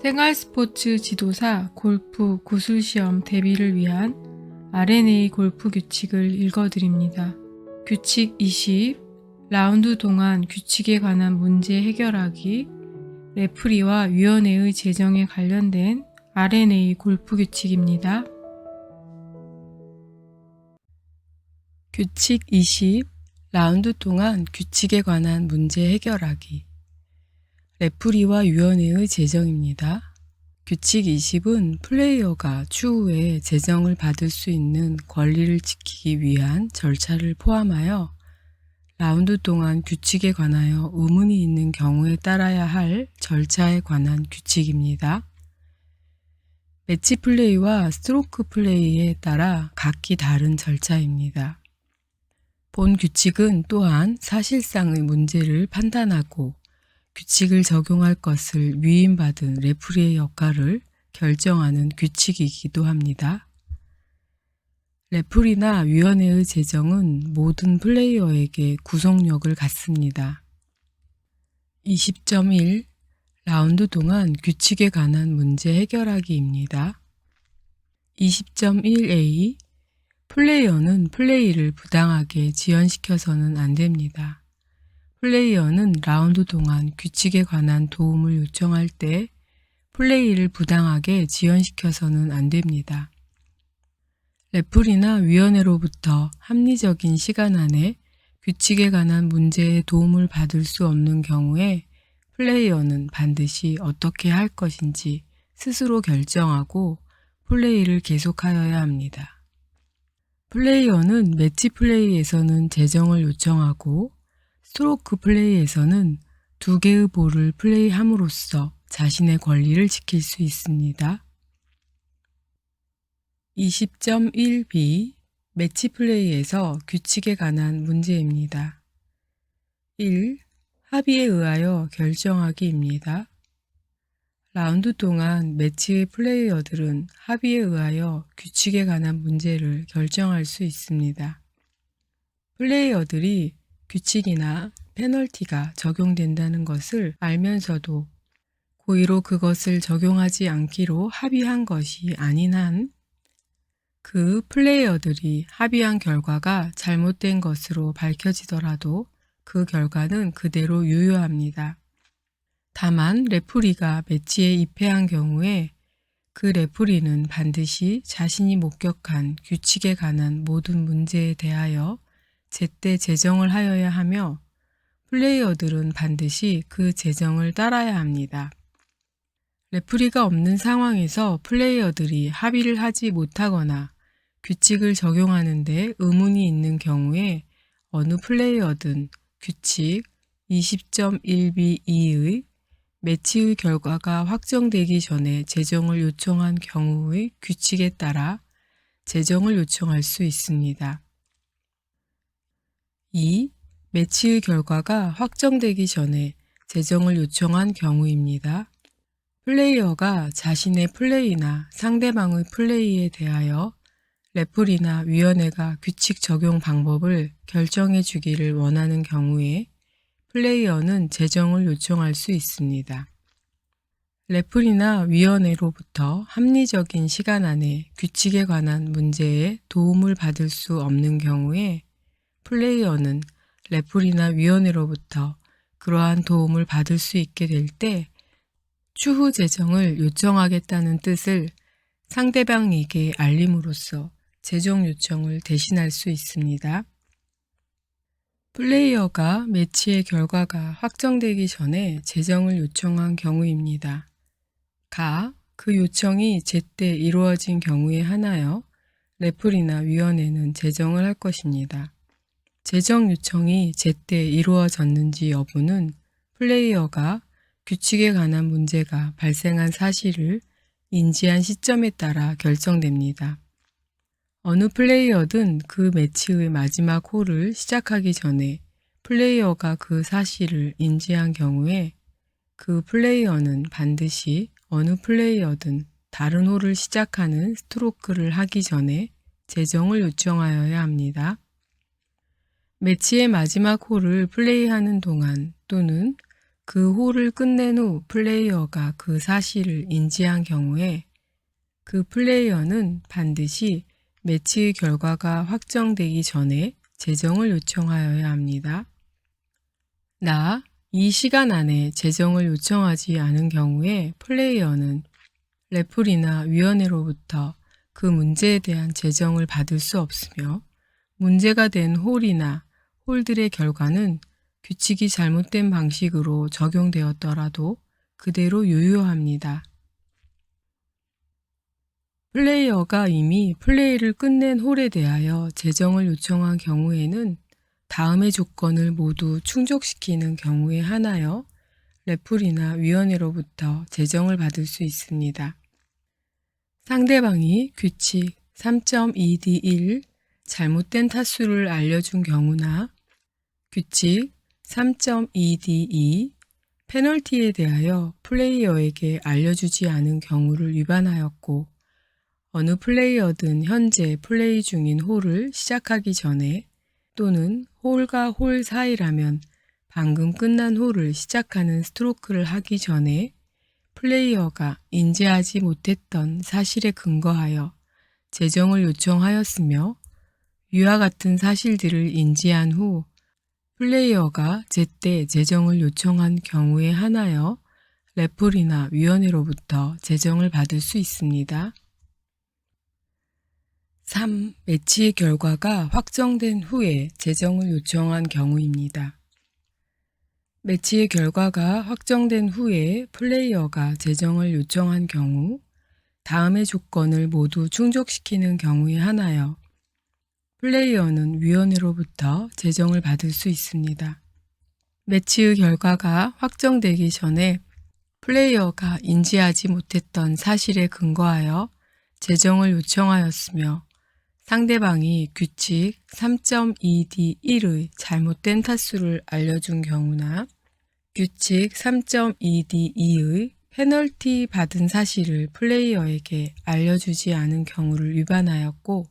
생활스포츠 지도사 골프 구술시험 대비를 위한 R&A 골프 규칙을 읽어드립니다. 규칙 20. 라운드 동안 규칙에 관한 문제 해결하기. 레프리와 위원회의 제정에 관련된 R&A 골프 규칙입니다. 규칙 20. 라운드 동안 규칙에 관한 문제 해결하기. 레프리와 위원회의 제정입니다. 규칙 20은 플레이어가 추후에 제정을 받을 수 있는 권리를 지키기 위한 절차를 포함하여 라운드 동안 규칙에 관하여 의문이 있는 경우에 따라야 할 절차에 관한 규칙입니다. 매치 플레이와 스트로크 플레이에 따라 각기 다른 절차입니다. 본 규칙은 또한 사실상의 문제를 판단하고 규칙을 적용할 것을 위임받은 레프리의 역할을 결정하는 규칙이기도 합니다. 레프리나 위원회의 제정은 모든 플레이어에게 구속력을 갖습니다. 20.1. 라운드 동안 규칙에 관한 문제 해결하기입니다. 20.1a. 플레이어는 플레이를 부당하게 지연시켜서는 안 됩니다. 플레이어는 라운드 동안 규칙에 관한 도움을 요청할 때 플레이를 부당하게 지연시켜서는 안 됩니다. 레프리나 위원회로부터 합리적인 시간 안에 규칙에 관한 문제에 도움을 받을 수 없는 경우에 플레이어는 반드시 어떻게 할 것인지 스스로 결정하고 플레이를 계속하여야 합니다. 플레이어는 매치 플레이에서는 제정을 요청하고 스트로크 플레이에서는 두 개의 볼을 플레이함으로써 자신의 권리를 지킬 수 있습니다. 20.1b. 매치 플레이에서 규칙에 관한 문제입니다. 1. 합의에 의하여 결정하기입니다. 라운드 동안 매치의 플레이어들은 합의에 의하여 규칙에 관한 문제를 결정할 수 있습니다. 플레이어들이 규칙이나 페널티가 적용된다는 것을 알면서도 고의로 그것을 적용하지 않기로 합의한 것이 아닌 한 그 플레이어들이 합의한 결과가 잘못된 것으로 밝혀지더라도 그 결과는 그대로 유효합니다. 다만 레프리가 매치에 입회한 경우에 그 레프리는 반드시 자신이 목격한 규칙에 관한 모든 문제에 대하여 제때 제정을 하여야 하며 플레이어들은 반드시 그 제정을 따라야 합니다. 레프리가 없는 상황에서 플레이어들이 합의를 하지 못하거나 규칙을 적용하는데 의문이 있는 경우에 어느 플레이어든 규칙 20.1b2의 매치의 결과가 확정되기 전에 제정을 요청한 경우의 규칙에 따라 제정을 요청할 수 있습니다. 2. 매치의 결과가 확정되기 전에 제정을 요청한 경우입니다. 플레이어가 자신의 플레이나 상대방의 플레이에 대하여 레프리나 위원회가 규칙 적용 방법을 결정해 주기를 원하는 경우에 플레이어는 제정을 요청할 수 있습니다. 레프리나 위원회로부터 합리적인 시간 안에 규칙에 관한 문제에 도움을 받을 수 없는 경우에 플레이어는 레프리나 위원회로부터 그러한 도움을 받을 수 있게 될 때 추후 제정을 요청하겠다는 뜻을 상대방에게 알림으로써 제정 요청을 대신할 수 있습니다. 플레이어가 매치의 결과가 확정되기 전에 제정을 요청한 경우입니다. 그 요청이 제때 이루어진 경우에 하나여 레프리나 위원회는 제정을 할 것입니다. 제정 요청이 제때 이루어졌는지 여부는 플레이어가 규칙에 관한 문제가 발생한 사실을 인지한 시점에 따라 결정됩니다. 어느 플레이어든 그 매치의 마지막 홀을 시작하기 전에 플레이어가 그 사실을 인지한 경우에 그 플레이어는 반드시 어느 플레이어든 다른 홀을 시작하는 스트로크를 하기 전에 제정을 요청하여야 합니다. 매치의 마지막 홀을 플레이하는 동안 또는 그 홀을 끝낸 후 플레이어가 그 사실을 인지한 경우에 그 플레이어는 반드시 매치의 결과가 확정되기 전에 재정을 요청하여야 합니다. 이 시간 안에 재정을 요청하지 않은 경우에 플레이어는 레프리나 위원회로부터 그 문제에 대한 재정을 받을 수 없으며 문제가 된 홀이나 홀들의 결과는 규칙이 잘못된 방식으로 적용되었더라도 그대로 유효합니다. 플레이어가 이미 플레이를 끝낸 홀에 대하여 재정을 요청한 경우에는 다음의 조건을 모두 충족시키는 경우에 한하여 레프리나 위원회로부터 재정을 받을 수 있습니다. 상대방이 규칙 3.2D1 잘못된 타수를 알려준 경우나 규칙 3.2D2 페널티에 대하여 플레이어에게 알려주지 않은 경우를 위반하였고 어느 플레이어든 현재 플레이 중인 홀을 시작하기 전에 또는 홀과 홀 사이라면 방금 끝난 홀을 시작하는 스트로크를 하기 전에 플레이어가 인지하지 못했던 사실에 근거하여 재정을 요청하였으며 위와 같은 사실들을 인지한 후 플레이어가 제때 재정을 요청한 경우에 한하여 레프리나 위원회로부터 재정을 받을 수 있습니다. 3. 매치의 결과가 확정된 후에 재정을 요청한 경우입니다. 매치의 결과가 확정된 후에 플레이어가 재정을 요청한 경우 다음의 조건을 모두 충족시키는 경우에 한하여 플레이어는 위원회로부터 재정을 받을 수 있습니다. 매치의 결과가 확정되기 전에 플레이어가 인지하지 못했던 사실에 근거하여 재정을 요청하였으며 상대방이 규칙 3.2D1의 잘못된 타수를 알려준 경우나 규칙 3.2D2의 페널티 받은 사실을 플레이어에게 알려주지 않은 경우를 위반하였고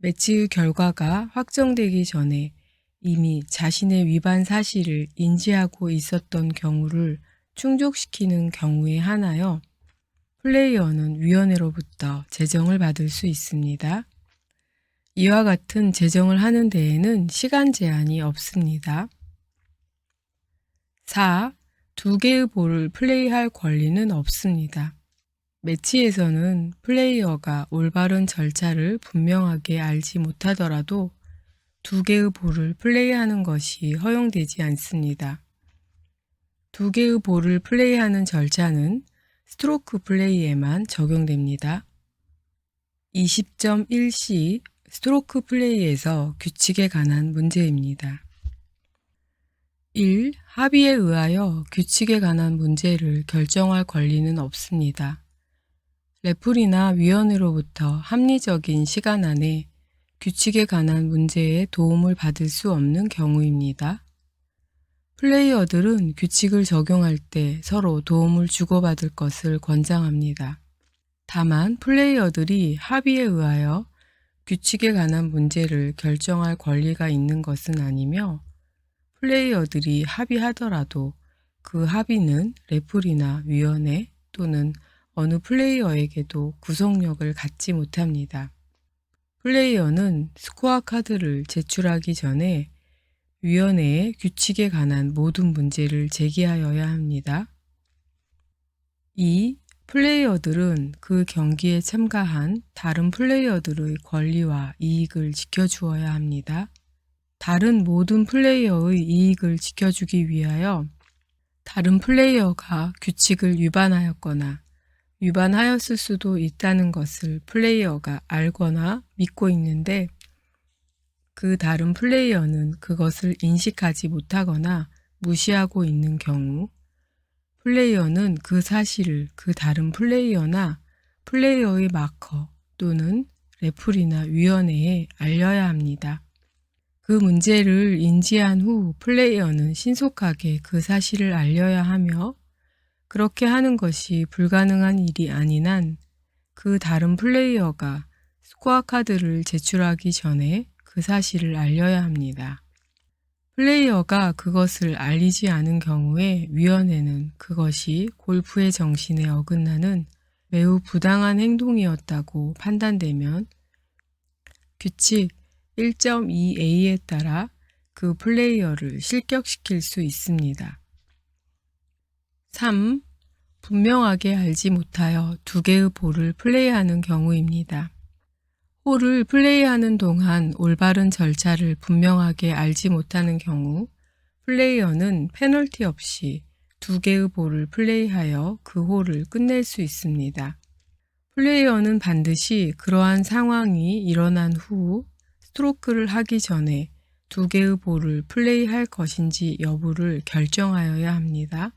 매치의 결과가 확정되기 전에 이미 자신의 위반 사실을 인지하고 있었던 경우를 충족시키는 경우에 한하여 플레이어는 위원회로부터 재정을 받을 수 있습니다. 이와 같은 재정을 하는 데에는 시간 제한이 없습니다. 4. 두 개의 볼을 플레이할 권리는 없습니다. 매치에서는 플레이어가 올바른 절차를 분명하게 알지 못하더라도 두 개의 볼을 플레이하는 것이 허용되지 않습니다. 두 개의 볼을 플레이하는 절차는 스트로크 플레이에만 적용됩니다. 20.1c 스트로크 플레이에서 규칙에 관한 문제입니다. 1. 합의에 의하여 규칙에 관한 문제를 결정할 권리는 없습니다. 레프리나 위원회로부터 합리적인 시간 안에 규칙에 관한 문제에 도움을 받을 수 없는 경우입니다. 플레이어들은 규칙을 적용할 때 서로 도움을 주고받을 것을 권장합니다. 다만 플레이어들이 합의에 의하여 규칙에 관한 문제를 결정할 권리가 있는 것은 아니며 플레이어들이 합의하더라도 그 합의는 레프리나 위원회 또는 어느 플레이어에게도 구속력을 갖지 못합니다. 플레이어는 스코어 카드를 제출하기 전에 위원회에 규칙에 관한 모든 문제를 제기하여야 합니다. 2. 플레이어들은 그 경기에 참가한 다른 플레이어들의 권리와 이익을 지켜주어야 합니다. 다른 모든 플레이어의 이익을 지켜주기 위하여 다른 플레이어가 규칙을 위반하였거나 위반하였을 수도 있다는 것을 플레이어가 알거나 믿고 있는데 그 다른 플레이어는 그것을 인식하지 못하거나 무시하고 있는 경우 플레이어는 그 사실을 그 다른 플레이어나 플레이어의 마커 또는 레프리나 위원회에 알려야 합니다. 그 문제를 인지한 후 플레이어는 신속하게 그 사실을 알려야 하며 그렇게 하는 것이 불가능한 일이 아닌 한 그 다른 플레이어가 스코어 카드를 제출하기 전에 그 사실을 알려야 합니다. 플레이어가 그것을 알리지 않은 경우에 위원회는 그것이 골프의 정신에 어긋나는 매우 부당한 행동이었다고 판단되면 규칙 1.2a에 따라 그 플레이어를 실격시킬 수 있습니다. 3. 분명하게 알지 못하여 두 개의 볼을 플레이하는 경우입니다. 홀을 플레이하는 동안 올바른 절차를 분명하게 알지 못하는 경우 플레이어는 페널티 없이 두 개의 볼을 플레이하여 그 홀을 끝낼 수 있습니다. 플레이어는 반드시 그러한 상황이 일어난 후 스트로크를 하기 전에 두 개의 볼을 플레이할 것인지 여부를 결정하여야 합니다.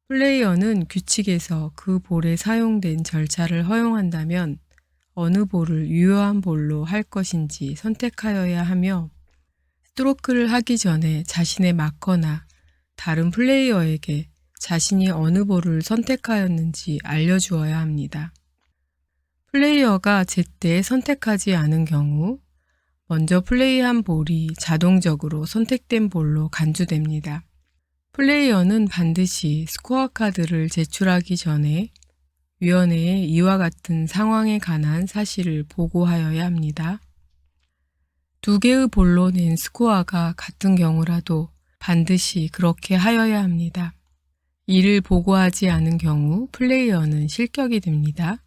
플레이어는 규칙에서 그 볼에 사용된 절차를 허용한다면 어느 볼을 유효한 볼로 할 것인지 선택하여야 하며 스트로크를 하기 전에 자신의 맞거나 다른 플레이어에게 자신이 어느 볼을 선택하였는지 알려주어야 합니다. 플레이어가 제때 선택하지 않은 경우 먼저 플레이한 볼이 자동적으로 선택된 볼로 간주됩니다. 플레이어는 반드시 스코어 카드를 제출하기 전에 위원회에 이와 같은 상황에 관한 사실을 보고하여야 합니다. 두 개의 볼로 낸 스코어가 같은 경우라도 반드시 그렇게 하여야 합니다. 이를 보고하지 않은 경우 플레이어는 실격이 됩니다.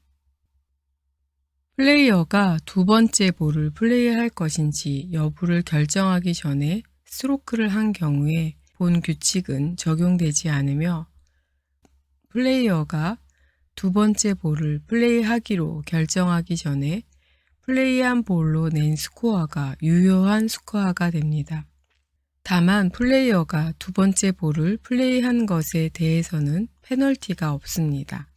플레이어가 두 번째 볼을 플레이할 것인지 여부를 결정하기 전에 스트로크를 한 경우에 본 규칙은 적용되지 않으며 플레이어가 두 번째 볼을 플레이하기로 결정하기 전에 플레이한 볼로 낸 스코어가 유효한 스코어가 됩니다. 다만 플레이어가 두 번째 볼을 플레이한 것에 대해서는 페널티가 없습니다.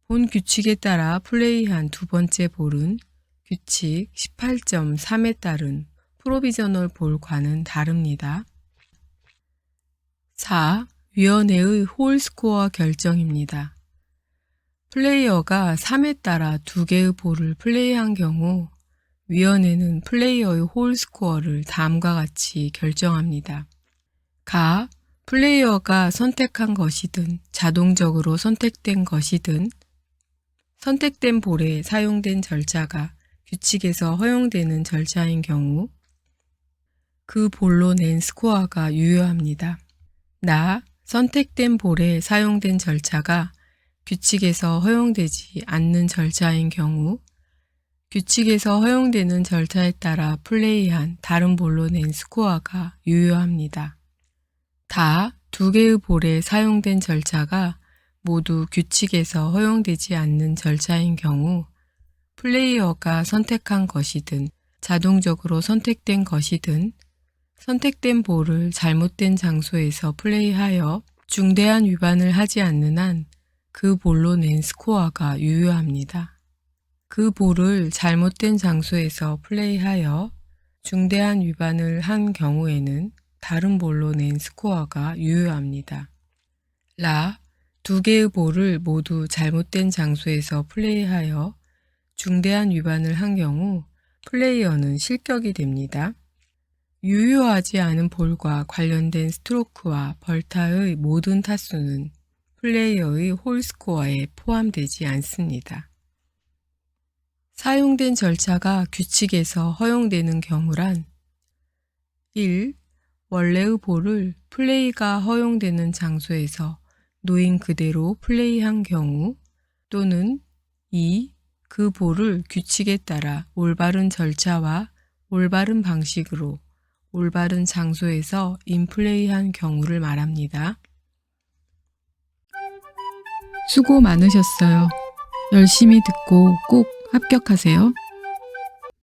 본 규칙에 따라 플레이한 두 번째 볼은 규칙 18.3에 따른 프로비저널 볼과는 다릅니다. 4. 위원회의 홀 스코어 결정입니다. 플레이어가 3에 따라 두 개의 볼을 플레이한 경우 위원회는 플레이어의 홀 스코어를 다음과 같이 결정합니다. 가, 플레이어가 선택한 것이든 자동적으로 선택된 것이든 선택된 볼에 사용된 절차가 규칙에서 허용되는 절차인 경우 그 볼로 낸 스코어가 유효합니다. 나, 선택된 볼에 사용된 절차가 규칙에서 허용되지 않는 절차인 경우 규칙에서 허용되는 절차에 따라 플레이한 다른 볼로 낸 스코어가 유효합니다. 다 두 개의 볼에 사용된 절차가 모두 규칙에서 허용되지 않는 절차인 경우 플레이어가 선택한 것이든 자동적으로 선택된 것이든 선택된 볼을 잘못된 장소에서 플레이하여 중대한 위반을 하지 않는 한 그 볼로 낸 스코어가 유효합니다. 그 볼을 잘못된 장소에서 플레이하여 중대한 위반을 한 경우에는 다른 볼로 낸 스코어가 유효합니다. 라, 두 개의 볼을 모두 잘못된 장소에서 플레이하여 중대한 위반을 한 경우 플레이어는 실격이 됩니다. 유효하지 않은 볼과 관련된 스트로크와 벌타의 모든 타수는 플레이어의 홀 스코어에 포함되지 않습니다. 사용된 절차가 규칙에서 허용되는 경우란 1. 원래의 볼을 플레이가 허용되는 장소에서 놓인 그대로 플레이한 경우 또는 2. 그 볼을 규칙에 따라 올바른 절차와 올바른 방식으로 올바른 장소에서 인플레이한 경우를 말합니다. 수고 많으셨어요. 열심히 듣고 꼭 합격하세요.